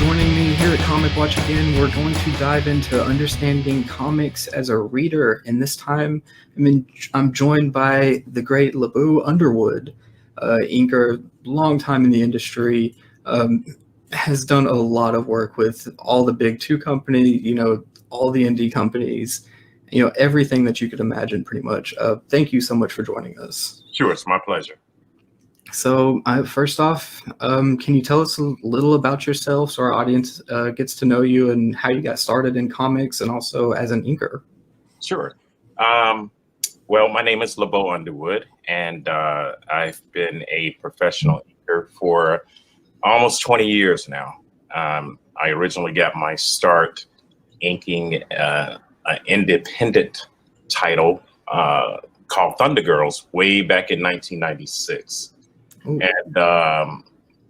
joining me here at Comic Watch again. We're going to dive into understanding comics as a reader, and this time I'm joined by the great Lebeau Underwood, inker, long time in the industry, has done a lot of work with all the big two company, all the indie companies, everything that you could imagine pretty much. Thank you so much for joining us. Sure, it's my pleasure. So first off, can you tell us a little about yourself so our audience gets to know you and how you got started in comics and also as an inker? Sure. Well, my name is Lebeau Underwood, and I've been a professional inker for almost 20 years now. I originally got my start inking an independent title called Thunder Girls way back in 1996. Ooh. And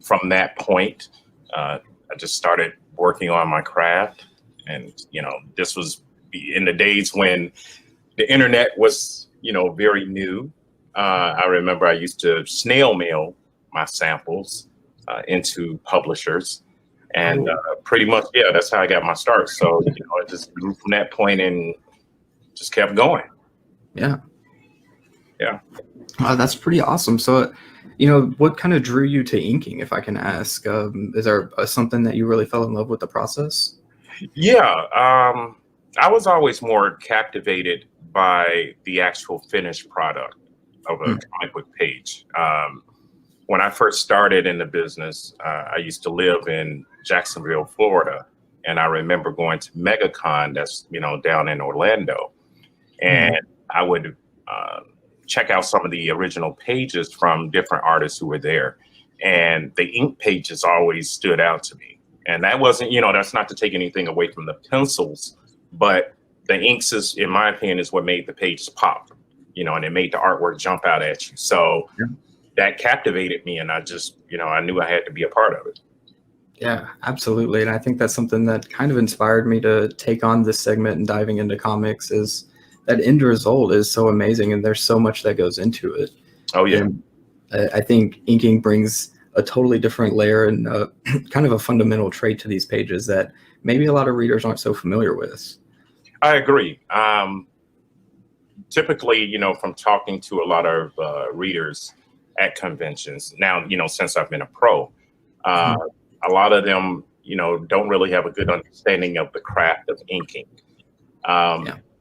from that point, I just started working on my craft. And, this was in the days when the internet was, very new. I remember I used to snail mail my samples into publishers. And pretty much, that's how I got my start. So, I just grew from that point and just kept going. Yeah. Yeah. That's pretty awesome. So, what kind of drew you to inking, if I can ask? Is there something that you really fell in love with the process? Yeah. I was always more captivated by the actual finished product of a comic book page. When I first started in the business, I used to live in Jacksonville, Florida. And I remember going to MegaCon, that's, down in Orlando. And I would check out some of the original pages from different artists who were there. And the ink pages always stood out to me. And that wasn't, that's not to take anything away from the pencils, but the inks is, in my opinion, is what made the pages pop, and it made the artwork jump out at you. So that captivated me. And I just, I knew I had to be a part of it. Yeah, absolutely. And I think that's something that kind of inspired me to take on this segment and diving into comics is that end result is so amazing, and there's so much that goes into it. Oh, yeah. And I think inking brings a totally different layer and kind of a fundamental trait to these pages that maybe a lot of readers aren't so familiar with. I agree. Typically, from talking to a lot of readers at conventions, now, since I've been a pro, a lot of them, don't really have a good understanding of the craft of inking.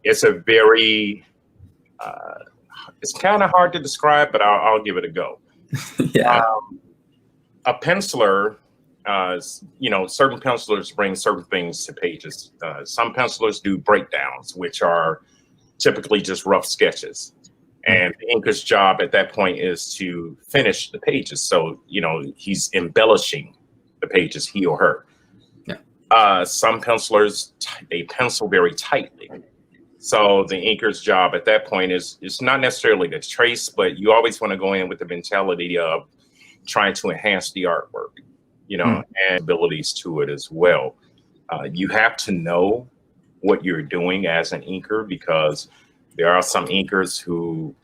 It's a very, it's kind of hard to describe, but I'll give it a go. A penciler, certain pencilers bring certain things to pages. Some pencilers do breakdowns, which are typically just rough sketches. And the inker's job at that point is to finish the pages. So, he's embellishing the pages, he or her. Some pencilers, they pencil very tightly. So the inker's job at that point is not necessarily to trace, but you always want to go in with the mentality of trying to enhance the artwork, and abilities to it as well. You have to know what you're doing as an inker, because there are some inkers who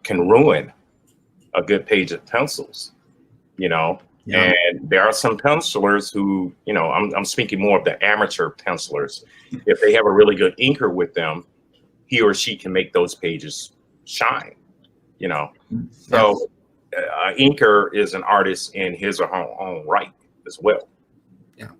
can ruin a good page of pencils, and there are some pencilers who, I'm speaking more of the amateur pencilers. If they have a really good inker with them, he or she can make those pages shine, So inker is an artist in his or her own right as well. Yeah,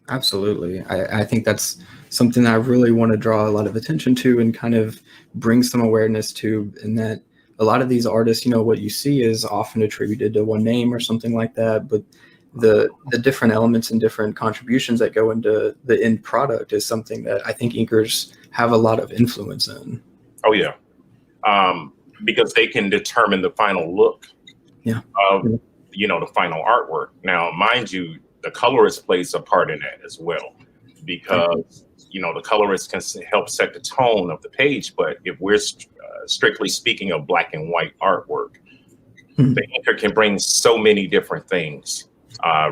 absolutely. I think that's something that I really want to draw a lot of attention to and kind of bring some awareness to, in that a lot of these artists, what you see is often attributed to one name or something like that, but the different elements and different contributions that go into the end product is something that I think inkers have a lot of influence in. Oh, yeah. Because they can determine the final look of, the final artwork. Now, mind you, the colorist plays a part in that as well, because, the colorist can help set the tone of the page. But if we're strictly speaking of black and white artwork, the inker can bring so many different things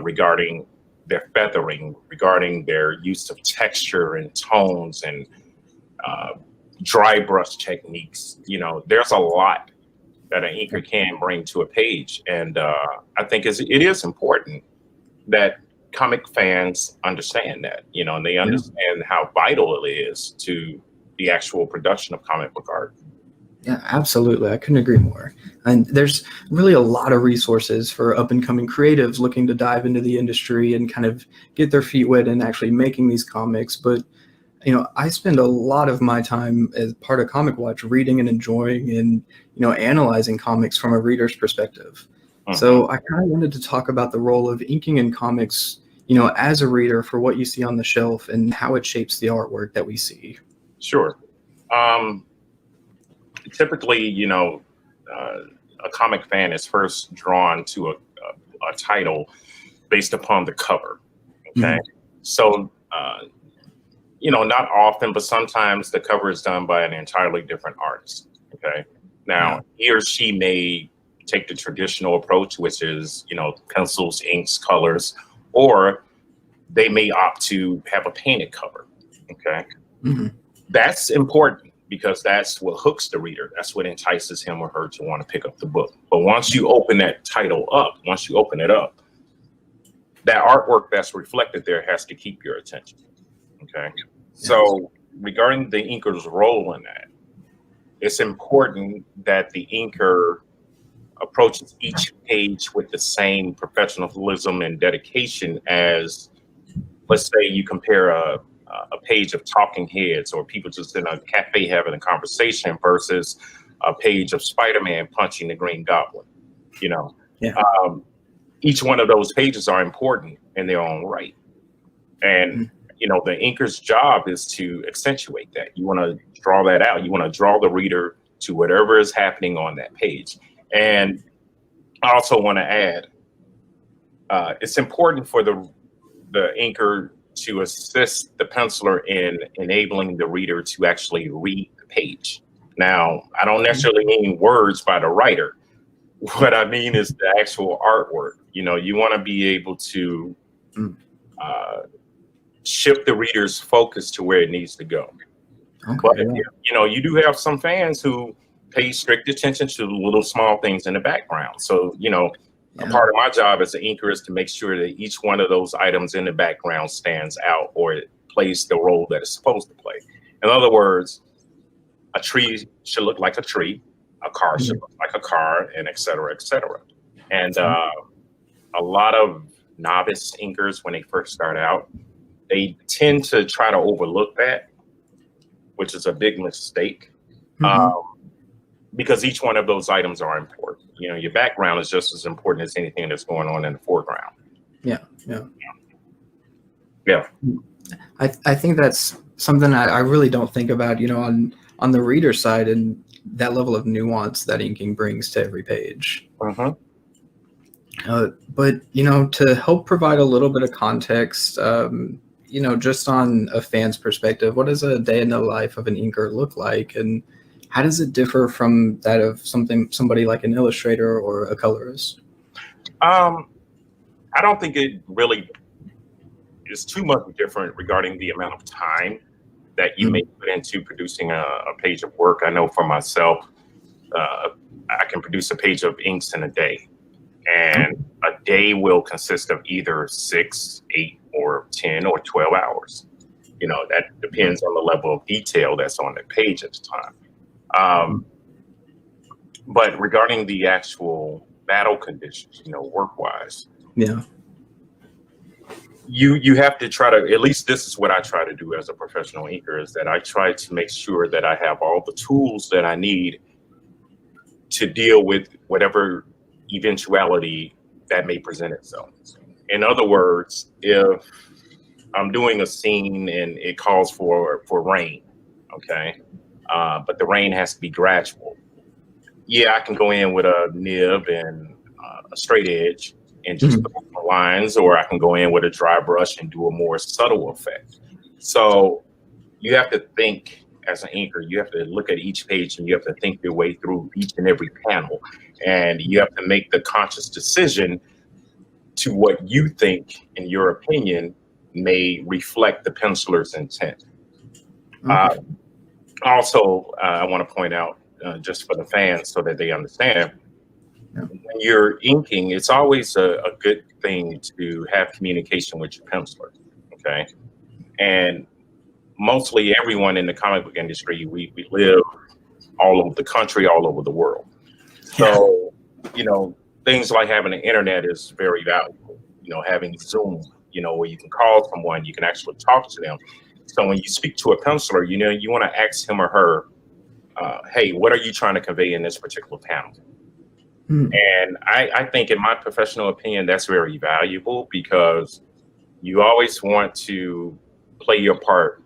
regarding their feathering, regarding their use of texture and tones and dry brush techniques. There's a lot that an inker can bring to a page. And I think it is important that comic fans understand that, and they understand how vital it is to the actual production of comic book art. Yeah, absolutely. I couldn't agree more. And there's really a lot of resources for up and coming creatives looking to dive into the industry and kind of get their feet wet in actually making these comics. But, I spend a lot of my time as part of Comic Watch reading and enjoying and, analyzing comics from a reader's perspective. So I kind of wanted to talk about the role of inking in comics, as a reader for what you see on the shelf and how it shapes the artwork that we see. Sure. Typically, a comic fan is first drawn to a title based upon the cover. Okay. So, not often, but sometimes the cover is done by an entirely different artist. Okay. Now, he or she may take the traditional approach, which is, pencils, inks, colors, or they may opt to have a painted cover. Okay. That's important because that's what hooks the reader. That's what entices him or her to want to pick up the book. But once you open that title up, once you open it up, that artwork that's reflected there has to keep your attention. Okay. So regarding the inker's role in that, it's important that the inker approaches each page with the same professionalism and dedication as, let's say you compare a page of talking heads or people just in a cafe having a conversation versus a page of Spider-Man punching the Green Goblin. Each one of those pages are important in their own right. And, the inker's job is to accentuate that. You want to draw that out. You want to draw the reader to whatever is happening on that page. And I also want to add, it's important for the inker to assist the penciler in enabling the reader to actually read the page. Now, I don't necessarily mean words by the writer. What I mean is the actual artwork. You want to be able to shift the reader's focus to where it needs to go. But you do have some fans who pay strict attention to little small things in the background. So, a part of my job as an inker is to make sure that each one of those items in the background stands out or it plays the role that it's supposed to play. In other words, a tree should look like a tree, a car should look like a car, and et cetera, et cetera. And a lot of novice inkers, when they first start out, they tend to try to overlook that, which is a big mistake. Because each one of those items are important. Your background is just as important as anything that's going on in the foreground. Yeah. I think that's something I really don't think about, on the reader side and that level of nuance that inking brings to every page. But, to help provide a little bit of context, just on a fan's perspective, what does a day in the life of an inker look like? And how does it differ from that of somebody like an illustrator or a colorist? I don't think it really is too much different regarding the amount of time that you may put into producing a page of work. I know for myself, I can produce a page of inks in a day. And a day will consist of either 6, 8, or 10 or 12 hours. That depends on the level of detail that's on the page at the time. But regarding the actual battle conditions, work-wise, you have to try to, at least this is what I try to do as a professional inker, is that I try to make sure that I have all the tools that I need to deal with whatever eventuality that may present itself. In other words, if I'm doing a scene and it calls for rain, okay, but the rain has to be gradual. I can go in with a nib and a straight edge and just put the lines, or I can go in with a dry brush and do a more subtle effect. So you have to think as an inker, you have to look at each page and you have to think your way through each and every panel. And you have to make the conscious decision to what you think, in your opinion, may reflect the penciler's intent. Also, I want to point out, just for the fans so that they understand, when you're inking, it's always a good thing to have communication with your penciler. Okay. And mostly everyone in the comic book industry, we live all over the country, all over the world. So, things like having an internet is very valuable. Having Zoom, where you can call someone, you can actually talk to them. So when you speak to a penciler, you want to ask him or her, hey, what are you trying to convey in this particular panel? And I think, in my professional opinion, that's very valuable, because you always want to play your part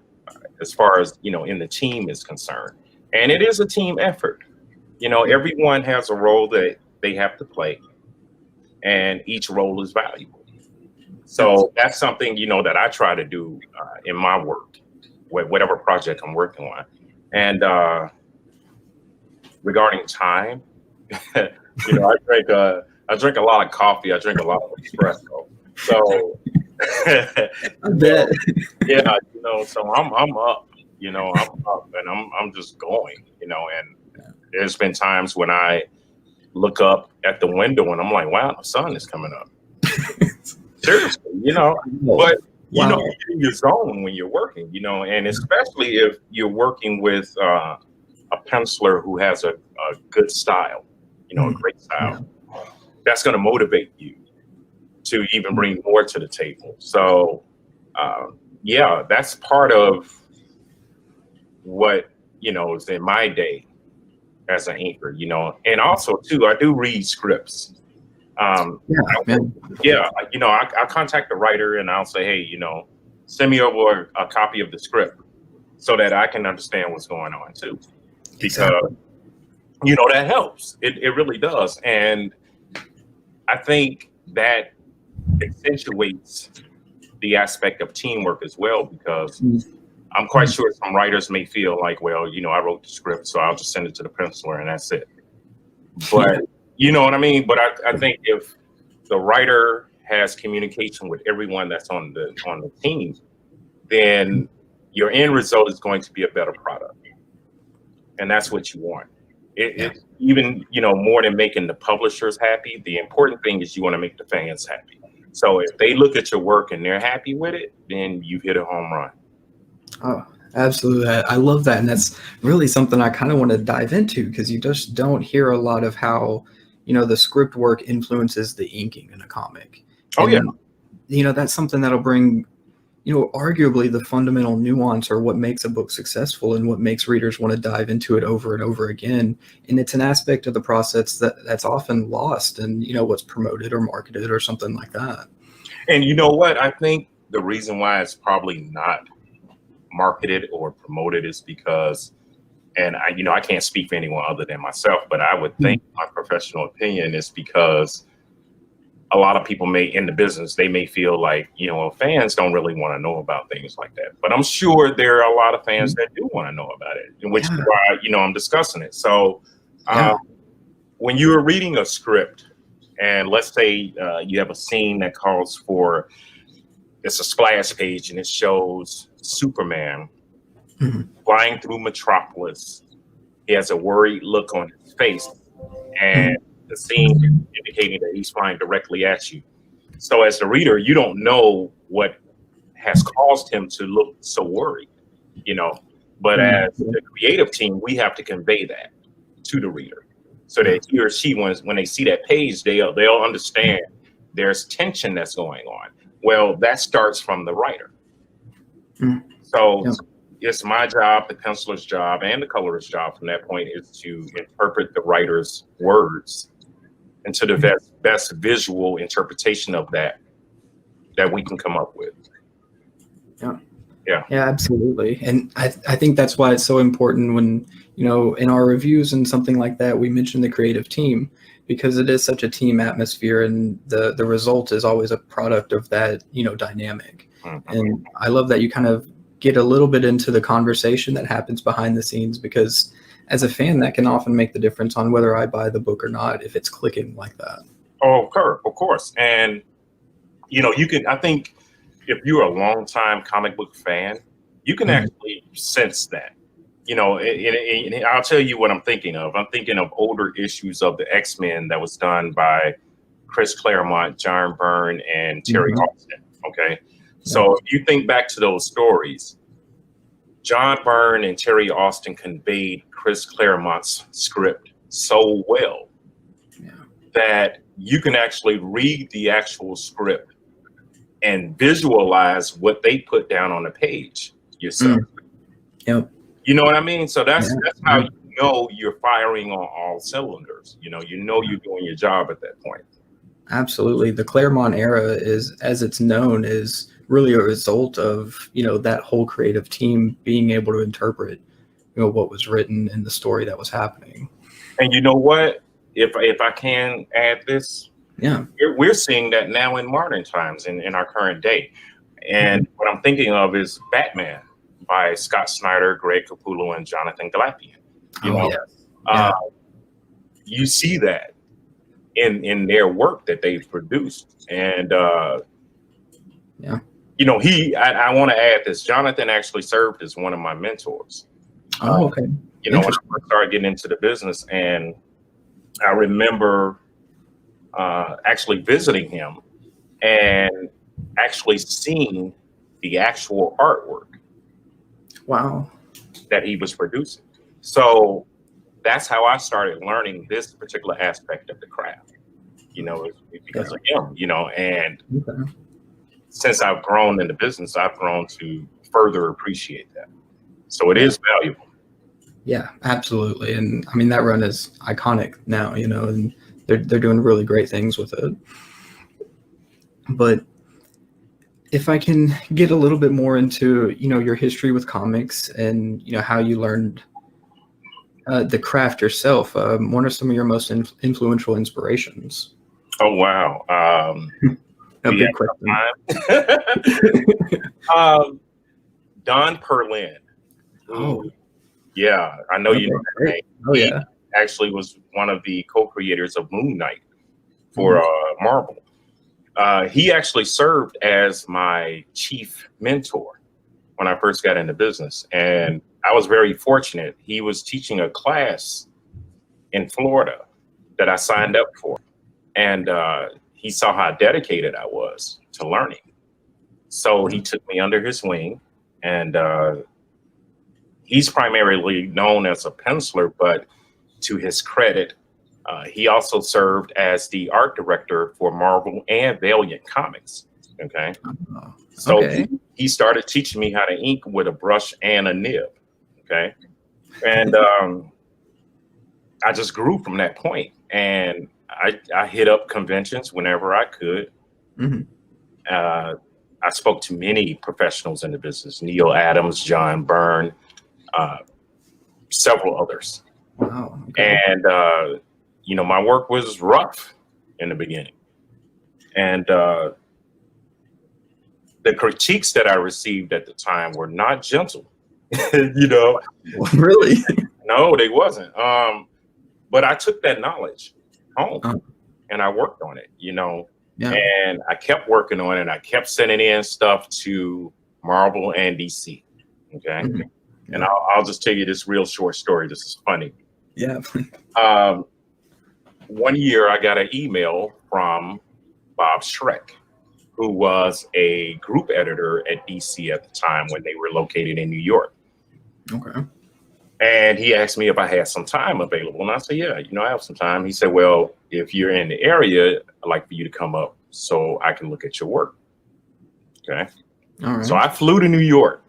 as far as, in the team is concerned. And it is a team effort. Everyone has a role that they have to play, and each role is valuable. So that's something, that I try to do in my work, whatever project I'm working on. And regarding time, I drink a lot of coffee. I drink a lot of espresso. So, I bet. yeah, so I'm up. I'm up, and I'm just going. And there's been times when I look up at the window and I'm like, wow, the sun is coming up. Seriously, but you're in your zone when you're working, and especially if you're working with a penciler who has a good style, a great style, that's going to motivate you to even bring more to the table. So, that's part of what, is in my day as an inker, and also too, I do read scripts. I contact the writer and I'll say, hey, send me over a copy of the script so that I can understand what's going on too, because that helps. It really does. And I think that accentuates the aspect of teamwork as well, because I'm quite sure some writers may feel like, well, I wrote the script, so I'll just send it to the penciler and that's it. But you know what I mean? But I think if the writer has communication with everyone that's on the team, then your end result is going to be a better product. And that's what you want. It even, more than making the publishers happy, the important thing is you want to make the fans happy. So if they look at your work and they're happy with it, then you've hit a home run. Oh, absolutely. I love that. And that's really something I kind of want to dive into, because you just don't hear a lot of how, the script work influences the inking in a comic. That's something that'll bring, arguably the fundamental nuance, or what makes a book successful and what makes readers want to dive into it over and over again. And it's an aspect of the process that's often lost in, what's promoted or marketed or something like that. And you know what? I think the reason why it's probably not marketed or promoted is because, and I can't speak for anyone other than myself, but I would think my professional opinion is because a lot of people in the business, they may feel like, fans don't really want to know about things like that. But I'm sure there are a lot of fans that do want to know about it, which is why, I'm discussing it. So when you're reading a script, and let's say you have a scene that calls for, it's a splash page and it shows Superman flying through Metropolis. He has a worried look on his face, and the scene indicating that he's flying directly at you. So as the reader, you don't know what has caused him to look so worried, but as the creative team, we have to convey that to the reader so that he or she, when they see that page, they'll understand there's tension that's going on. Well, that starts from the writer. So it's my job, the penciler's job, and the colorist's job from that point is to interpret the writer's words into the best visual interpretation of that we can come up with. Yeah, absolutely. And I think that's why it's so important when, in our reviews and something like that, we mention the creative team, because it is such a team atmosphere, and the result is always a product of that, dynamic. And I love that you kind of get a little bit into the conversation that happens behind the scenes, because as a fan, that can often make the difference on whether I buy the book or not, if it's clicking like that. Oh, of course. And, I think if you're a longtime comic book fan, you can actually sense that, I'll tell you what I'm thinking of. I'm thinking of older issues of the X-Men that was done by Chris Claremont, John Byrne, and Terry Austin. Okay. So if you think back to those stories, John Byrne and Terry Austin conveyed Chris Claremont's script so well that you can actually read the actual script and visualize what they put down on the page yourself. Yep. You know what I mean? So that's how you know you're firing on all cylinders. You know you're doing your job at that point. Absolutely. The Claremont era is, as it's known, is really a result of, that whole creative team being able to interpret, what was written in the story that was happening. And you know what? If I can add this, we're seeing that now in modern times, in our current day. And what I'm thinking of is Batman by Scott Snyder, Greg Capullo, and Jonathan Glapion. You see that in their work that they've produced. And I want to add this. Jonathan actually served as one of my mentors. Oh, okay. When I first started getting into the business, and I remember actually visiting him and actually seeing the actual artwork. Wow. That he was producing. So that's how I started learning this particular aspect of the craft, because of him, and since I've grown in the business, I've grown to further appreciate that. So it is valuable. Yeah, absolutely. And I mean, that run is iconic now, and they're doing really great things with it. But if I can get a little bit more into, your history with comics and, how you learned the craft yourself, what are some of your most influential inspirations? Oh, wow. A big question. Don Perlin. Oh. Yeah, I know you know that name. Oh, yeah. He actually was one of the co-creators of Moon Knight for Marvel. He actually served as my chief mentor when I first got into business. And I was very fortunate. He was teaching a class in Florida that I signed up for. And he saw how dedicated I was to learning. So he took me under his wing. And he's primarily known as a penciler, but to his credit, he also served as the art director for Marvel and Valiant Comics. Okay. So he started teaching me how to ink with a brush and a nib. Okay. And I just grew from that point. And I hit up conventions whenever I could. I spoke to many professionals in the business, Neil Adams, John Byrne, several others. Wow. Okay. And, my work was rough in the beginning. And the critiques that I received at the time were not gentle, Really? No, they wasn't. But I took that knowledge home and I worked on it, and I kept working on it. And I kept sending in stuff to Marvel and DC. Okay. And I'll just tell you this real short story. This is funny. Yeah. One year I got an email from Bob Schreck, who was a group editor at DC at the time when they were located in New York. Okay. And he asked me if I had some time available. And I said, yeah, I have some time. He said, well, if you're in the area, I'd like for you to come up so I can look at your work. Okay. All right. So I flew to New York.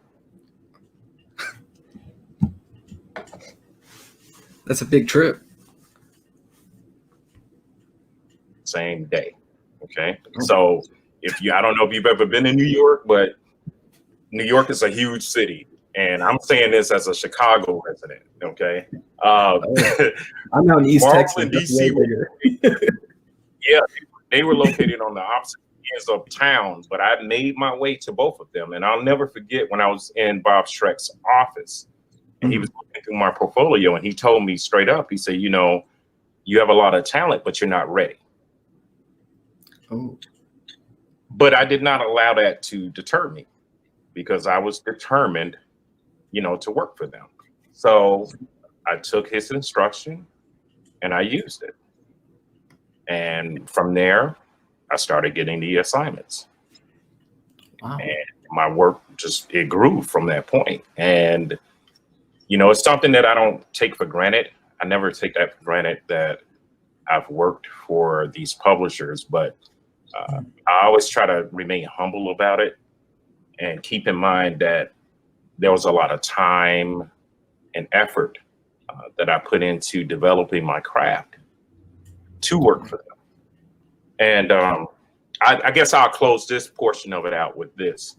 That's a big trip. Same day. Okay. So I don't know if you've ever been in New York, but New York is a huge city. And I'm saying this as a Chicago resident. Okay. I'm out in East Texas. And DC yeah, they were located on the opposite ends of town, but I made my way to both of them. And I'll never forget when I was in Bob Schreck's office and he was looking through my portfolio and he told me straight up, he said, you have a lot of talent, but you're not ready. Oh. But I did not allow that to deter me because I was determined, to work for them. So I took his instruction and I used it. And from there, I started getting the assignments. Wow. And my work it grew from that point. And, it's something that I don't take for granted. I never take that for granted that I've worked for these publishers, but I always try to remain humble about it and keep in mind that there was a lot of time and effort that I put into developing my craft to work for them. And I guess I'll close this portion of it out with this.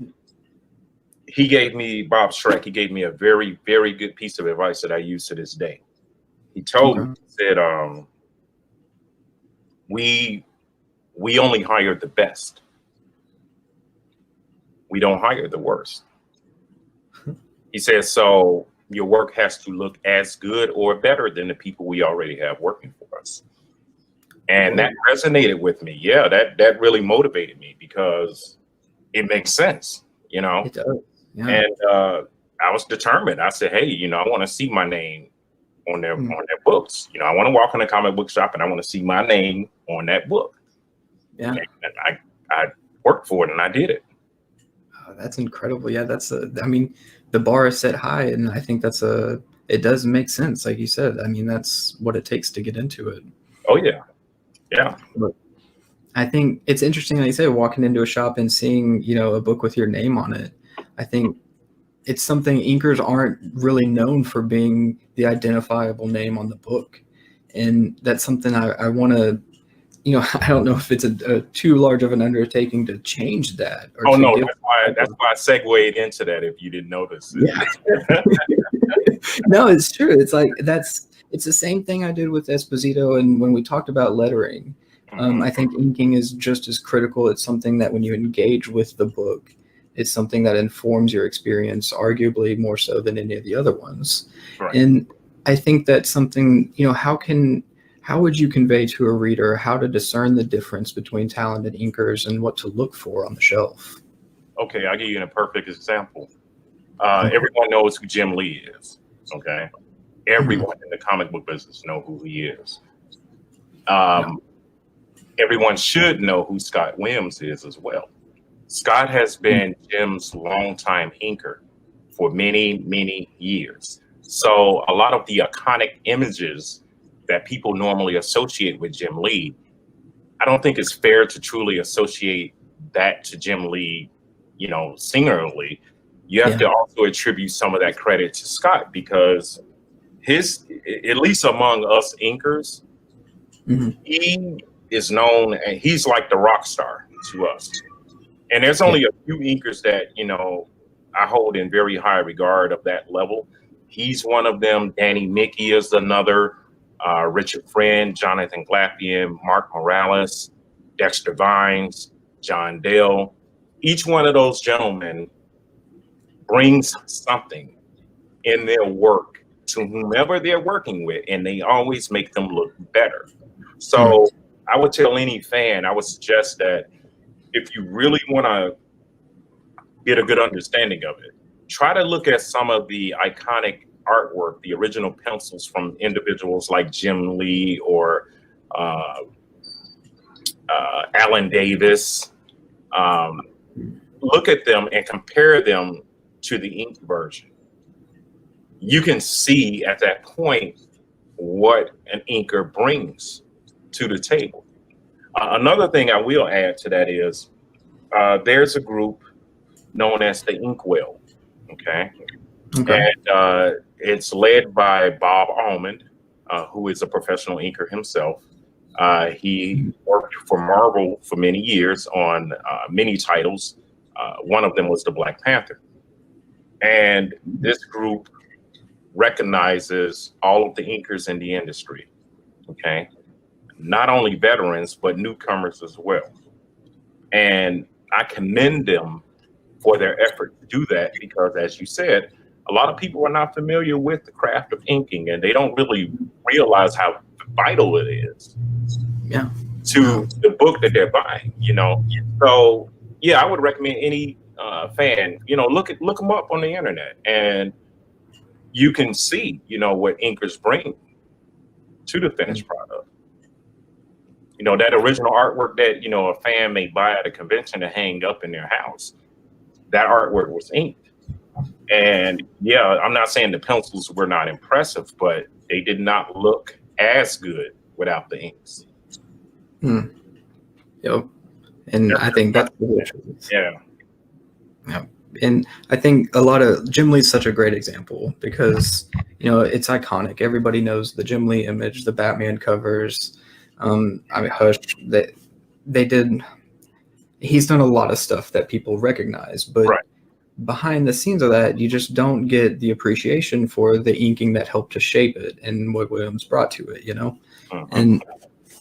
Bob Schreck, he gave me a very, very good piece of advice that I use to this day. He told me, he said, we only hire the best. We don't hire the worst. He says, so your work has to look as good or better than the people we already have working for us. And that resonated with me. Yeah, that really motivated me because it makes sense, It does. Yeah. And I was determined. I said, hey, I want to see my name on their books. I want to walk in a comic book shop and I want to see my name on that book. Yeah. And I worked for it and I did it. Oh, that's incredible. Yeah, the bar is set high, and I think it does make sense. Like you said, that's what it takes to get into it. Oh yeah. Yeah. But I think it's interesting, like you say, walking into a shop and seeing, a book with your name on it. I think it's something inkers aren't really known for, being the identifiable name on the book. And that's something I want to, I don't know if it's a too large of an undertaking to change that. Oh, no, that's why I segued into that, if you didn't notice. Yeah. No, it's true. It's like, it's the same thing I did with Esposito. And when we talked about lettering, I think inking is just as critical. It's something that when you engage with the book, it's something that informs your experience, arguably more so than any of the other ones. Right. And I think that's something, how would you convey to a reader how to discern the difference between talented inkers and what to look for on the shelf? Okay, I'll give you a perfect example. Everyone knows who Jim Lee is, okay? Everyone in the comic book business know who he is. Everyone should know who Scott Williams is as well. Scott has been Jim's longtime inker for many, many years. So a lot of the iconic images that people normally associate with Jim Lee, I don't think it's fair to truly associate that to Jim Lee, singularly. You have to also attribute some of that credit to Scott, because at least among us inkers, he is known, and he's like the rock star to us. And there's only a few inkers that, I hold in very high regard of that level. He's one of them. Danny Mickey is another. Richard Friend, Jonathan Glapian, Mark Morales, Dexter Vines, John Dale. Each one of those gentlemen brings something in their work to whomever they're working with, and they always make them look better. So I would tell any fan, I would suggest that if you really want to get a good understanding of it, try to look at some of the iconic artwork, the original pencils from individuals like Jim Lee or Alan Davis. Look at them and compare them to the ink version. You can see at that point what an inker brings to the table. Another thing I will add to that is there's a group known as the Inkwell, okay? And it's led by Bob Almond, who is a professional inker himself. He worked for Marvel for many years on many titles. One of them was the Black Panther. And this group recognizes all of the inkers in the industry, okay? Not only veterans, but newcomers as well. And I commend them for their effort to do that, because as you said, a lot of people are not familiar with the craft of inking, and they don't really realize how vital it is to the book that they're buying, So yeah, I would recommend any fan, look them up on the internet and you can see, what inkers bring to the finished product. That original artwork that, a fan may buy at a convention to hang up in their house, that artwork was inked. And yeah, I'm not saying the pencils were not impressive, but they did not look as good without the inks. Yep. And I think that's the truth. Yeah. Yeah. And I think Jim Lee's such a great example because, it's iconic. Everybody knows the Jim Lee image, the Batman covers. Hush, he's done a lot of stuff that people recognize, but right. Behind the scenes of that, you just don't get the appreciation for the inking that helped to shape it and what Williams brought to it, And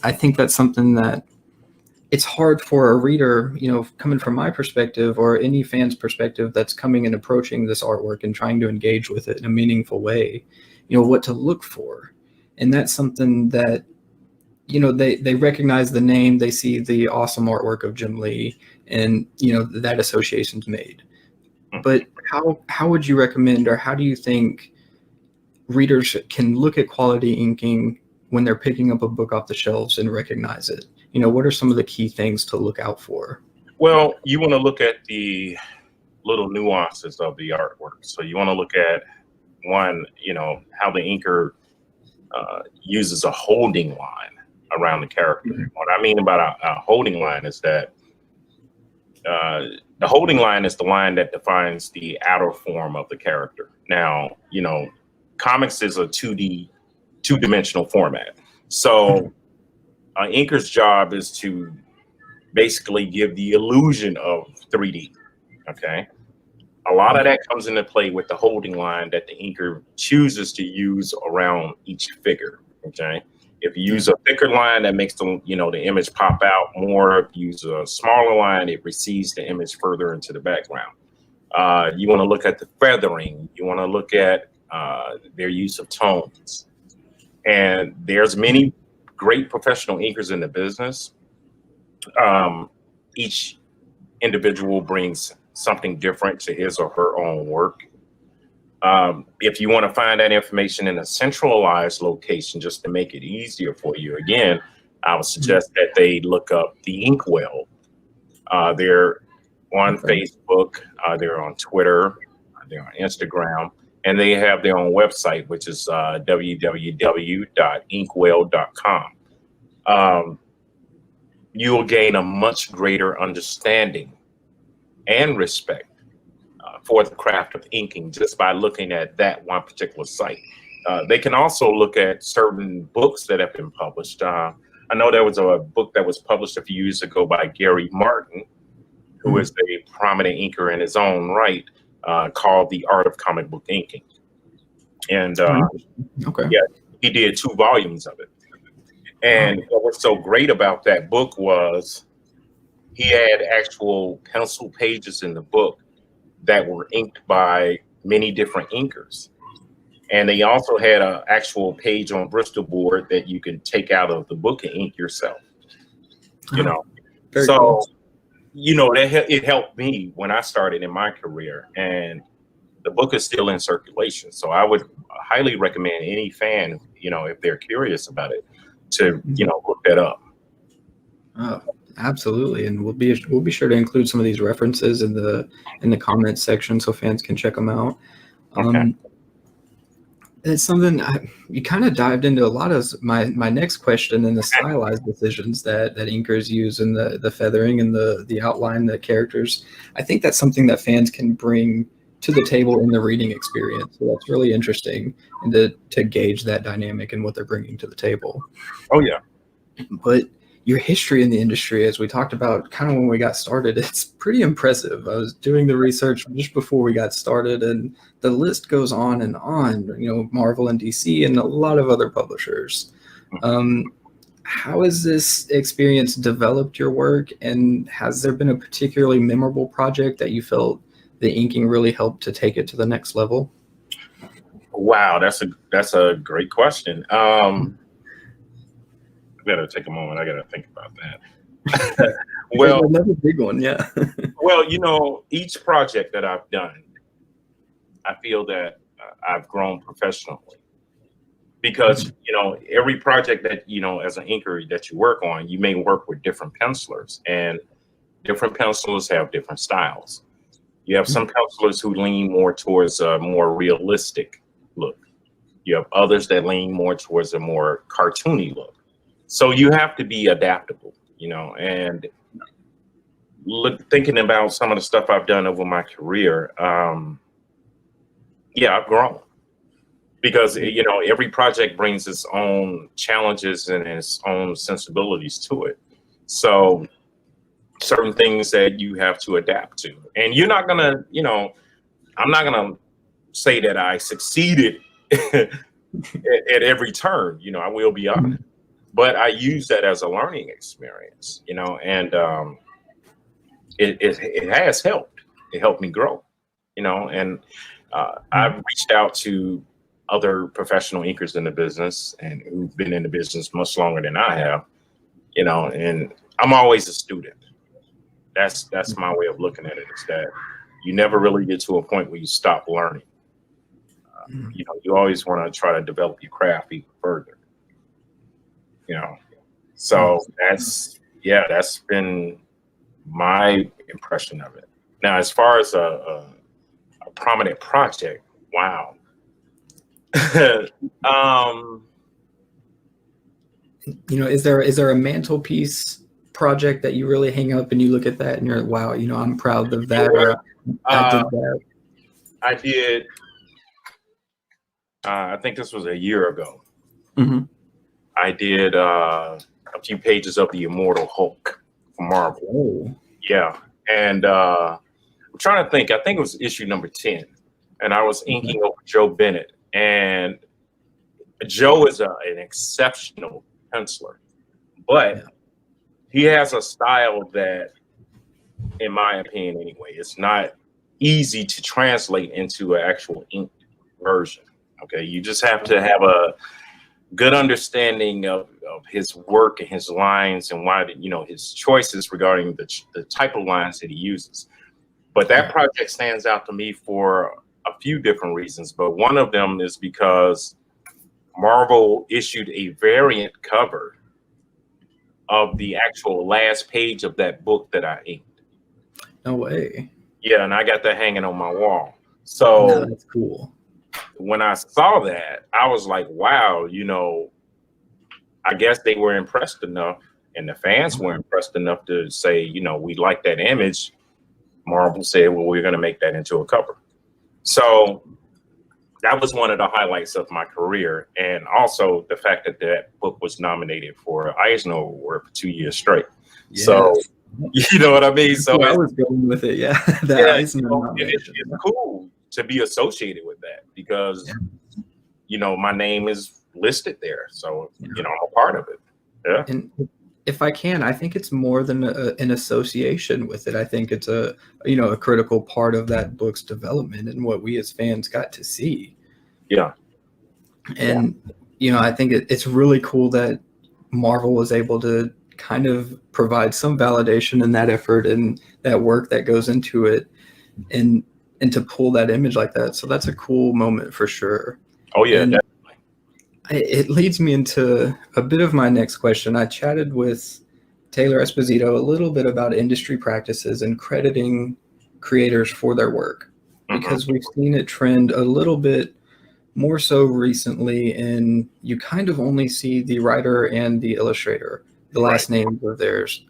I think that's something that it's hard for a reader, coming from my perspective or any fan's perspective that's coming and approaching this artwork and trying to engage with it in a meaningful way, what to look for. And that's something that, they recognize the name, they see the awesome artwork of Jim Lee, and, that association's made. But how would you recommend, or how do you think readers can look at quality inking when they're picking up a book off the shelves and recognize it? What are some of the key things to look out for? Well, you want to look at the little nuances of the artwork. So you want to look at one, how the inker uses a holding line around the character. Mm-hmm. What I mean about a holding line is that the holding line is the line that defines the outer form of the character. Now, comics is a two-dimensional format. So an inker's job is to basically give the illusion of 3D, okay? A lot of that comes into play with the holding line that the inker chooses to use around each figure, okay? If you use a thicker line, that makes the image pop out more. If you use a smaller line, it recedes the image further into the background. You want to look at the feathering. You want to look at their use of tones. And there's many great professional inkers in the business. Each individual brings something different to his or her own work. If you want to find that information in a centralized location, just to make it easier for you, again, I would suggest that they look up the Inkwell. They're on Facebook, they're on Twitter, they're on Instagram, and they have their own website, which is www.inkwell.com. You will gain a much greater understanding and respect for the craft of inking just by looking at that one particular site. They can also look at certain books that have been published. I know there was a book that was published a few years ago by Gary Martin, who is a prominent inker in his own right, called The Art of Comic Book Inking. And he did 2 volumes of it. And what was so great about that book was he had actual pencil pages in the book that were inked by many different inkers. And they also had an actual page on Bristol board that you can take out of the book and ink yourself. Very cool. It helped me when I started in my career, and the book is still in circulation. So I would highly recommend any fan, if they're curious about it, to look that up. Oh, absolutely, and we'll be sure to include some of these references in the comments section so fans can check them out. Okay. It's something you kind of dived into a lot of my next question, and the stylized decisions that inkers use, and the feathering and the outline, the characters. I think that's something that fans can bring to the table in the reading experience. So that's really interesting, and to gauge that dynamic and what they're bringing to the table. Oh yeah. But your history in the industry, as we talked about kind of when we got started, it's pretty impressive. I was doing the research just before we got started, and the list goes on and on, Marvel and DC and a lot of other publishers. How has this experience developed your work, and has there been a particularly memorable project that you felt the inking really helped to take it to the next level? Wow, that's a great question. I gotta take a moment. I gotta think about that. Well, another big one, yeah. Well, each project that I've done, I feel that I've grown professionally because, every project that, as an inker that you work on, you may work with different pencilers, and different pencilers have different styles. You have some pencilers who lean more towards a more realistic look. You have others that lean more towards a more cartoony look. So you have to be adaptable, and thinking about some of the stuff I've done over my career, yeah, I've grown because, every project brings its own challenges and its own sensibilities to it. So certain things that you have to adapt to, and you're not gonna, I'm not gonna say that I succeeded at every turn. I will be honest, but I use that as a learning experience, and it has helped. It helped me grow, and I've reached out to other professional inkers in the business and who've been in the business much longer than I have, and I'm always a student. That's my way of looking at it, is that you never really get to a point where you stop learning. You always want to try to develop your craft even further. So that's been my impression of it. Now, as far as a prominent project, wow. Is there a mantelpiece project that you really hang up and you look at that and you're like, wow, I'm proud of that, or I did that? I did. I think this was a year ago. I did a few pages of the Immortal Hulk from Marvel. Oh. Yeah, and I'm trying to think. I think it was issue number 10, and I was inking over Joe Bennett. And Joe is an exceptional penciler, but he has a style that, in my opinion anyway, it's not easy to translate into an actual inked version. Okay, you just have to have a good understanding of his work and his lines and why, his choices regarding the type of lines that he uses. But that project stands out to me for a few different reasons, but one of them is because Marvel issued a variant cover of the actual last page of that book that I inked. No way. Yeah, and I got that hanging on my wall. So that's cool. When I saw that, I was like, wow, I guess they were impressed enough, and the fans were impressed enough to say, we like that image. Marvel said, well, we're going to make that into a cover. So that was one of the highlights of my career. And also the fact that that book was nominated for an Eisner Award for 2 years straight. Yes. So, you know what I mean? So I was going with it. Yeah. It's cool to be associated with that because, my name is listed there. So, I'm a part of it. Yeah. And if I can, I think it's more than an association with it. I think it's a critical part of that book's development and what we as fans got to see. Yeah. And, I think it's really cool that Marvel was able to kind of provide some validation in that effort and that work that goes into it and to pull that image like that. So that's a cool moment for sure. Oh, yeah, definitely. It leads me into a bit of my next question. I chatted with Taylor Esposito a little bit about industry practices and crediting creators for their work, because we've seen it trend a little bit more so recently, and you kind of only see the writer and the illustrator, the last names of theirs,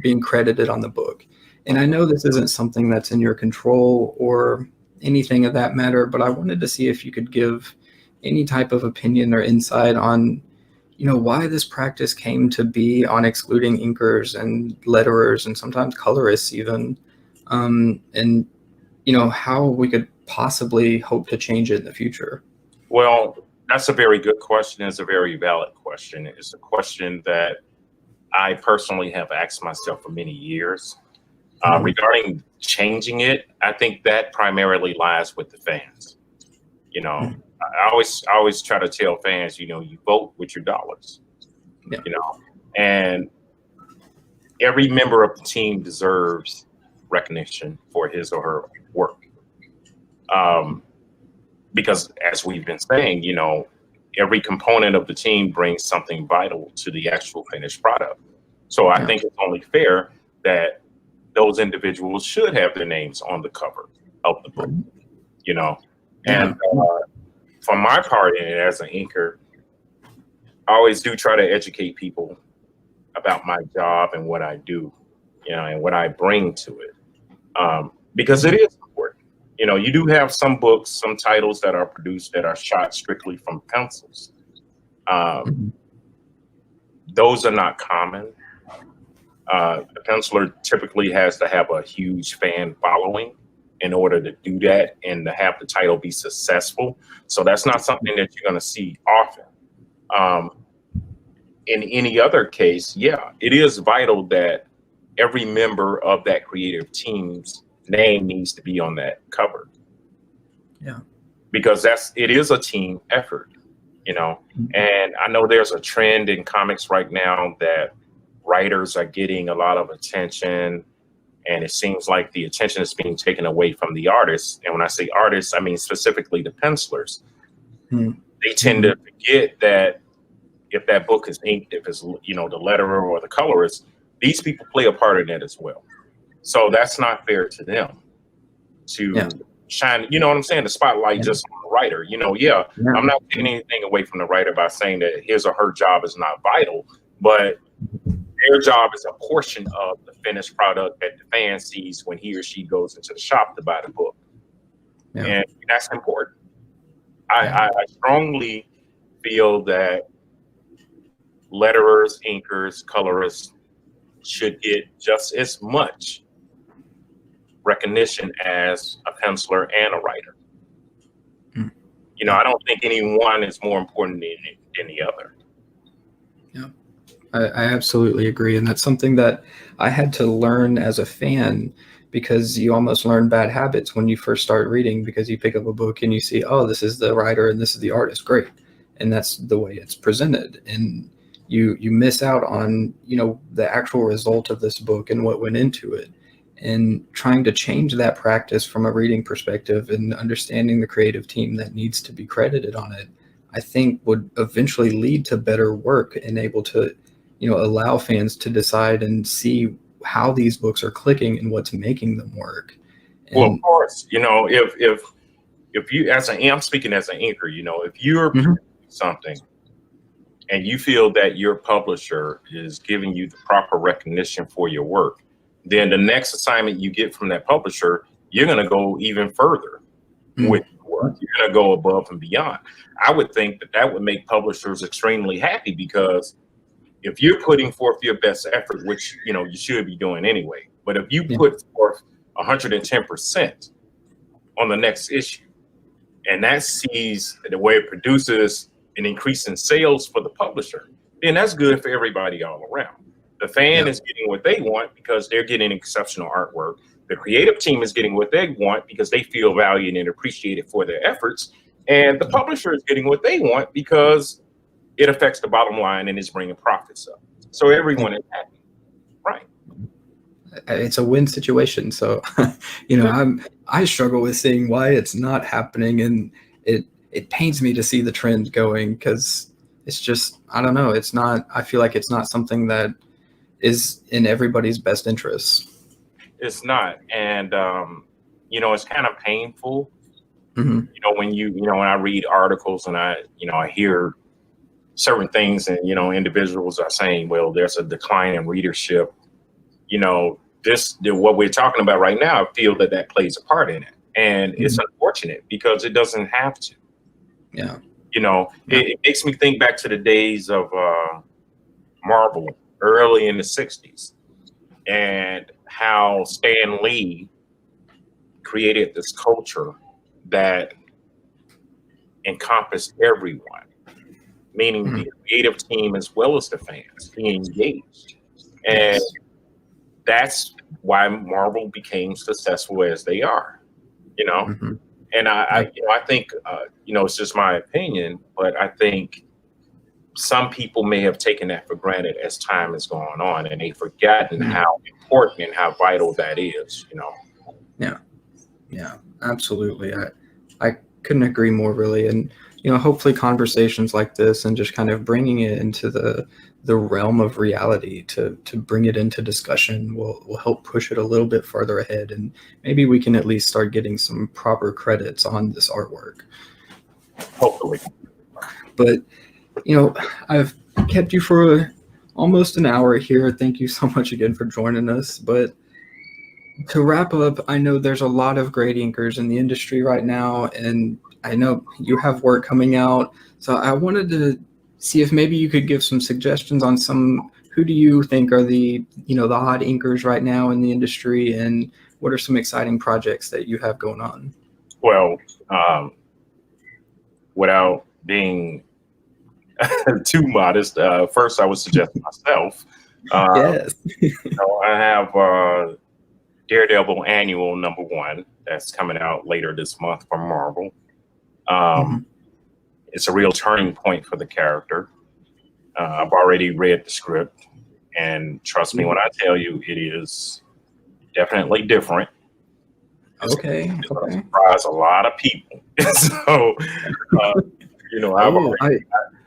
being credited on the book. And I know this isn't something that's in your control or anything of that matter, but I wanted to see if you could give any type of opinion or insight on, why this practice came to be on excluding inkers and letterers and sometimes colorists even, and, how we could possibly hope to change it in the future. Well, that's a very good question. It's a very valid question. It's a question that I personally have asked myself for many years. Regarding changing it, I think that primarily lies with the fans. I always try to tell fans, you vote with your dollars, and every member of the team deserves recognition for his or her work. because as we've been saying, every component of the team brings something vital to the actual finished product. So I think it's only fair that those individuals should have their names on the cover of the book, And for my part in it as an inker, I always do try to educate people about my job and what I do, and what I bring to it, because it is important. You do have some books, some titles that are produced that are shot strictly from pencils. Those are not common. The penciler typically has to have a huge fan following in order to do that and to have the title be successful. So that's not something that you're going to see often. In any other case, it is vital that every member of that creative team's name needs to be on that cover. Yeah. Because it is a team effort, and I know there's a trend in comics right now that writers are getting a lot of attention, and it seems like the attention is being taken away from the artists. And when I say artists, I mean specifically the pencilers. They tend to forget that if that book is inked, if it's, the letterer or the colorist, these people play a part in it as well. So that's not fair to them to shine, you know what I'm saying? The spotlight just on the writer, I'm not taking anything away from the writer by saying that his or her job is not vital, but their job is a portion of the finished product that the fan sees when he or she goes into the shop to buy the book. And that's important. I strongly feel that letterers, inkers, colorists should get just as much recognition as a penciler and a writer. I don't think any one is more important than the other. Yeah, I absolutely agree. And that's something that I had to learn as a fan, because you almost learn bad habits when you first start reading, because you pick up a book and you see, oh, this is the writer and this is the artist. Great. And that's the way it's presented. And you miss out on, the actual result of this book and what went into it. And trying to change that practice from a reading perspective and understanding the creative team that needs to be credited on it, I think would eventually lead to better work and able to, allow fans to decide and see how these books are clicking and what's making them work. And, well, of course, if you, I'm speaking as an inker, if you're something and you feel that your publisher is giving you the proper recognition for your work, then the next assignment you get from that publisher, you're going to go even further with your work. You're going to go above and beyond. I would think that would make publishers extremely happy, because if you're putting forth your best effort, which, you should be doing anyway, but if you put forth 110% on the next issue, and that sees the way it produces an increase in sales for the publisher, then that's good for everybody all around. The fan is getting what they want because they're getting exceptional artwork. The creative team is getting what they want because they feel valued and appreciated for their efforts. And the publisher is getting what they want because it affects the bottom line and is bringing profits up. So everyone is happy, right? It's a win situation. So, I struggle with seeing why it's not happening, and it pains me to see the trend going, because it's just, I don't know. It's not, I feel like it's not something that is in everybody's best interests. It's not. And, it's kind of painful, when when I read articles and I hear certain things and, individuals are saying, well, there's a decline in readership, what we're talking about right now, I feel that plays a part in it. And it's unfortunate because it doesn't have to. Yeah. It makes me think back to the days of Marvel early in the 60s, and how Stan Lee created this culture that encompassed everyone, meaning the creative team as well as the fans being engaged. And that's why Marvel became successful as they are, And I think, it's just my opinion, but I think some people may have taken that for granted as time has gone on, and they've forgotten how important and how vital that is, Yeah, absolutely. I couldn't agree more, really. And hopefully conversations like this and just kind of bringing it into the realm of reality to bring it into discussion will help push it a little bit farther ahead, and maybe we can at least start getting some proper credits on this artwork. Hopefully. But I've kept you for almost an hour here. Thank you so much again for joining us. But to wrap up, I know there's a lot of great inkers in the industry right now, and I know you have work coming out. So I wanted to see if maybe you could give some suggestions on who do you think are the hot inkers right now in the industry, and what are some exciting projects that you have going on? Well, without being too modest, first I would suggest myself. Yes. I have Daredevil Annual #1 that's coming out later this month from Marvel. It's a real turning point for the character. I've already read the script, and trust me when I tell you, it is definitely different. Okay. It's going to surprise a lot of people. So,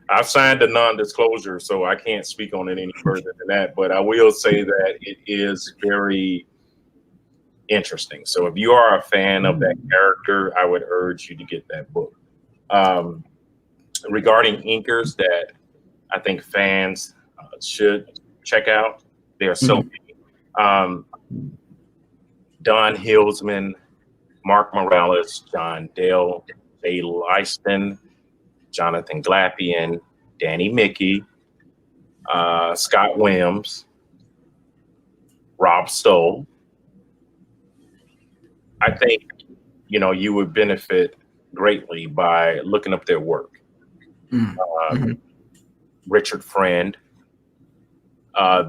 I've signed a non-disclosure, so I can't speak on it any further than that. But I will say that it is very interesting. So if you are a fan of that character, I would urge you to get that book. Regarding inkers that I think fans should check out, there are so many. Don Hillsman, Mark Morales, John Dale, Jay Lyston, Jonathan Glapian, Danny Mickey, Scott Williams, Rob Stoll. I think, you would benefit greatly by looking up their work. Richard Friend.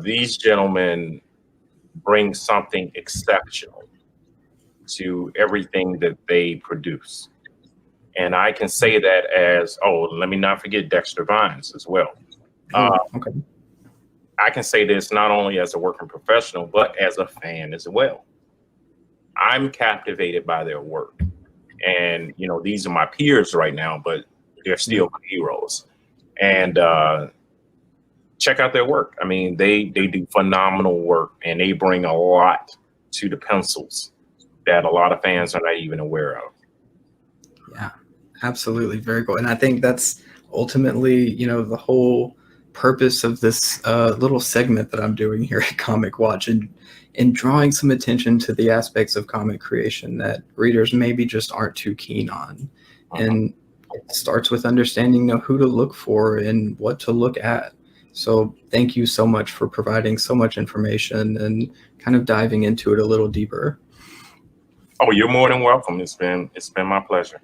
These gentlemen bring something exceptional to everything that they produce. And I can say that as, let me not forget Dexter Vines as well. Okay. I can say this not only as a working professional, but as a fan as well. I'm captivated by their work. And, these are my peers right now, but they're still my heroes. And check out their work. I mean, they do phenomenal work, and they bring a lot to the pencils that a lot of fans are not even aware of. Yeah, absolutely. Very cool. And I think that's ultimately, the whole purpose of this little segment that I'm doing here at Comic Watch, and drawing some attention to the aspects of comic creation that readers maybe just aren't too keen on. And it starts with understanding who to look for and what to look at. So thank you so much for providing so much information and kind of diving into it a little deeper. Oh, you're more than welcome. It's been my pleasure.